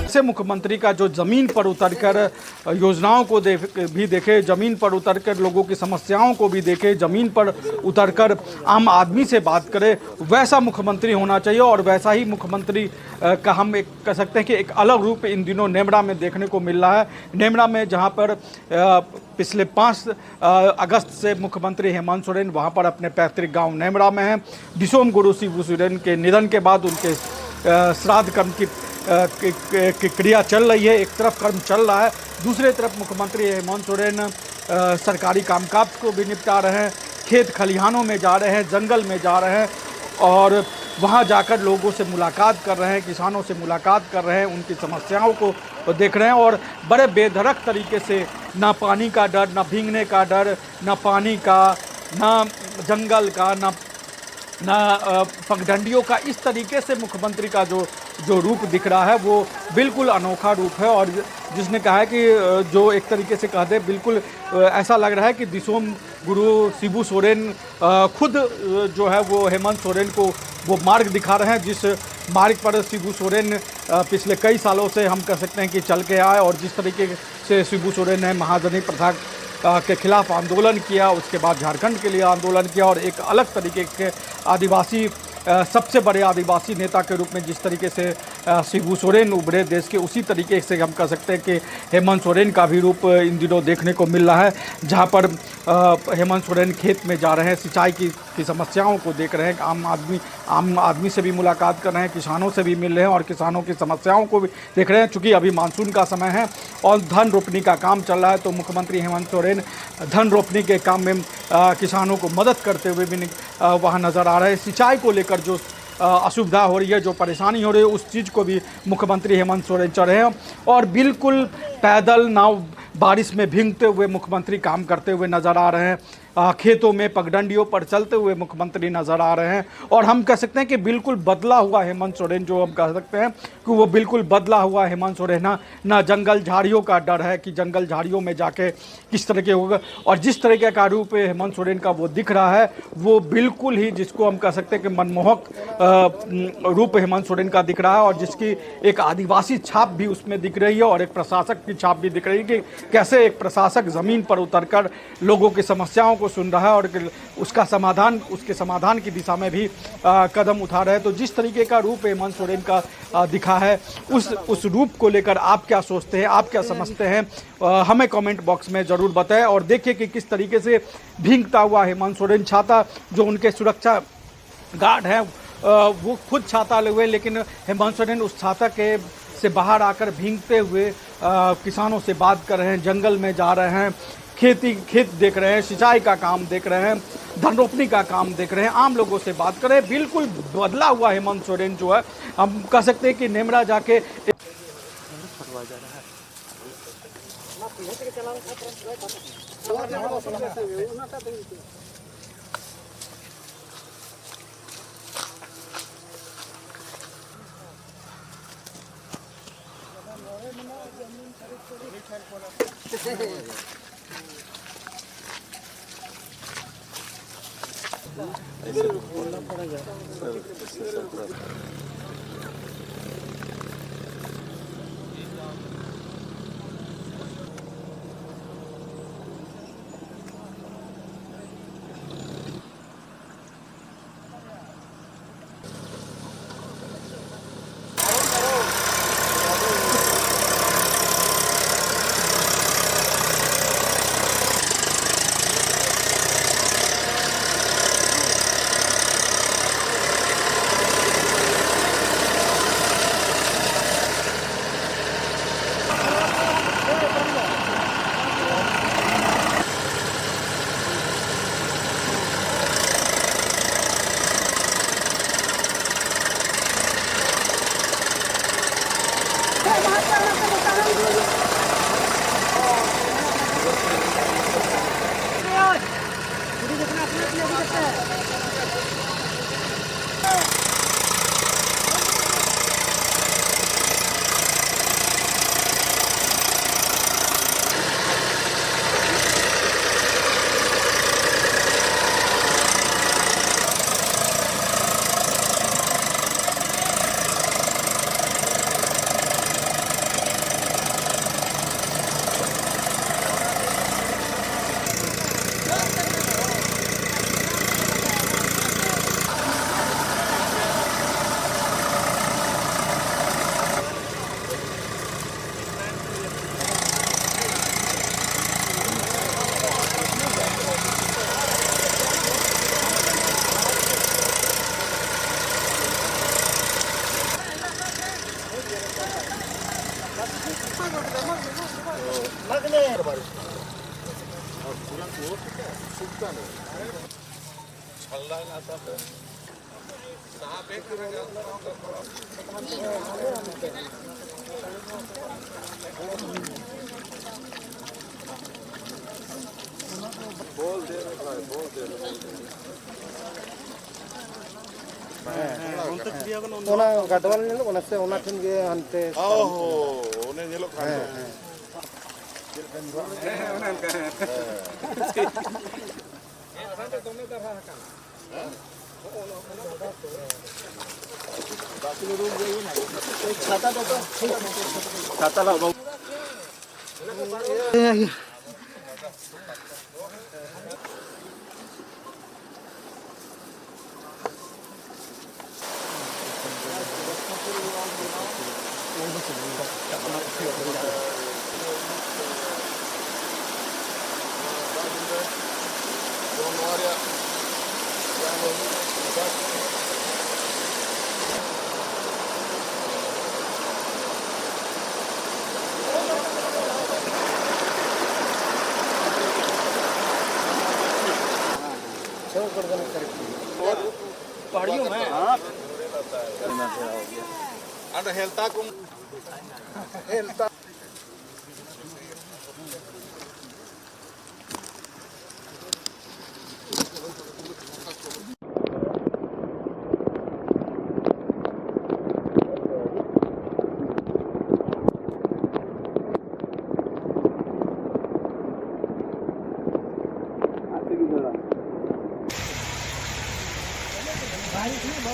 से मुख्यमंत्री का जो ज़मीन पर उतरकर योजनाओं को भी देखे, ज़मीन पर उतरकर लोगों की समस्याओं को भी देखे, ज़मीन पर उतरकर आम आदमी से बात करे, वैसा मुख्यमंत्री होना चाहिए। और वैसा ही मुख्यमंत्री का हम एक कह सकते हैं कि एक अलग रूप इन दिनों नेमरा में देखने को मिल रहा है। नेमरा में जहां पर पिछले 5 अगस्त से मुख्यमंत्री हेमंत सोरेन वहां पर अपने पैतृक गांव नेमरा में हैं। दिसोम गुरु शिबू सोरेन के निधन के बाद उनके श्राद्ध कर्म की क्रिया चल रही है। एक तरफ कर्म चल रहा है, दूसरे तरफ मुख्यमंत्री हेमंत सोरेन सरकारी कामकाज को भी निपटा रहे हैं, खेत खलिहानों में जा रहे हैं, जंगल में जा रहे हैं और वहां जाकर लोगों से मुलाकात कर रहे हैं, किसानों से मुलाकात कर रहे हैं, उनकी समस्याओं को देख रहे हैं और बड़े बेधड़क तरीके से ना पानी का डर, ना भीगने का डर, ना पानी का, ना जंगल का, ना पगडंडियों का, इस तरीके से मुख्यमंत्री का जो रूप दिख रहा है वो बिल्कुल अनोखा रूप है। और जिसने कहा है कि जो एक तरीके से कह दे, बिल्कुल ऐसा लग रहा है कि दिसोम गुरु शिबू सोरेन खुद जो है वो हेमंत सोरेन को वो मार्ग दिखा रहे हैं, जिस मार्ग पर शिबू सोरेन पिछले कई सालों से हम कह सकते हैं कि चल के आए। और जिस तरीके से शिबू सोरेन ने महाजनी प्रथा के खिलाफ आंदोलन किया, उसके बाद झारखंड के लिए आंदोलन किया और एक अलग तरीके के आदिवासी सबसे बड़े आदिवासी नेता के रूप में जिस तरीके से शिबू सोरेन उभरे देश के, उसी तरीके से हम कह सकते हैं कि हेमंत सोरेन का भी रूप इन दिनों देखने को मिल रहा है। जहां पर हेमंत सोरेन खेत में जा रहे हैं, सिंचाई की समस्याओं को देख रहे हैं, आम आदमी से भी मुलाकात कर रहे हैं, किसानों से भी मिल रहे हैं और किसानों की समस्याओं को भी देख रहे हैं। चूँकि अभी मानसून का समय है और धन रोपनी का काम चल रहा है, तो मुख्यमंत्री हेमंत सोरेन धन रोपनी के काम में किसानों को मदद करते हुए भी वहाँ नज़र आ रहे हैं। सिंचाई को लेकर जो असुविधा हो रही है, जो परेशानी हो रही है, उस चीज़ को भी मुख्यमंत्री हेमंत सोरेन चढ़े हैं और बिल्कुल पैदल नाव बारिश में भीगते हुए मुख्यमंत्री काम करते हुए नज़र आ रहे हैं। खेतों में पगडंडियों पर चलते हुए मुख्यमंत्री नज़र आ रहे हैं और हम कह सकते हैं कि बिल्कुल बदला हुआ हेमंत सोरेन, जो हम कह सकते हैं कि वो बिल्कुल बदला हुआ हेमंत सोरेन। ना जंगल झाड़ियों का डर है कि जंगल झाड़ियों में जाके किस तरह के होगा, और जिस तरीके का रूप हेमंत सोरेन का वो दिख रहा है वो बिल्कुल ही जिसको हम कह सकते हैं कि मनमोहक रूप हेमंत सोरेन का दिख रहा है और जिसकी एक आदिवासी छाप भी उसमें दिख रही है और एक प्रशासक की छाप भी दिख रही है कि कैसे एक प्रशासक ज़मीन पर उतरकर लोगों की समस्याओं को सुन रहा है और उसके समाधान की दिशा में भी कदम उठा रहे हैं। तो जिस तरीके का रूप हेमंत सोरेन का दिखा है, उस रूप को लेकर आप क्या सोचते हैं, आप क्या समझते हैं, हमें कमेंट बॉक्स में ज़रूर बताएं। और देखिए कि किस तरीके से भीगता हुआ हेमंत सोरेन, छाता जो उनके सुरक्षा गार्ड हैं वो खुद छाता ले हुए, लेकिन हेमंत सोरेन उस छाता के से बाहर आकर भीगते हुए किसानों से बात कर रहे हैं, जंगल में जा रहे हैं, खेत देख रहे हैं, सिंचाई का काम देख रहे हैं, धन रोपनी का काम देख रहे हैं, आम लोगों से बात कर रहे हैं। बिल्कुल बदला हुआ हेमंत सोरेन जो है, हम कह सकते हैं कि नेमरा जाके ऐसे बोलना पड़ेगा सर। गढ़वाल हंते छाता ला पहाड़ियों में हेल्ता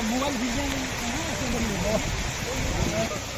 मोबाइल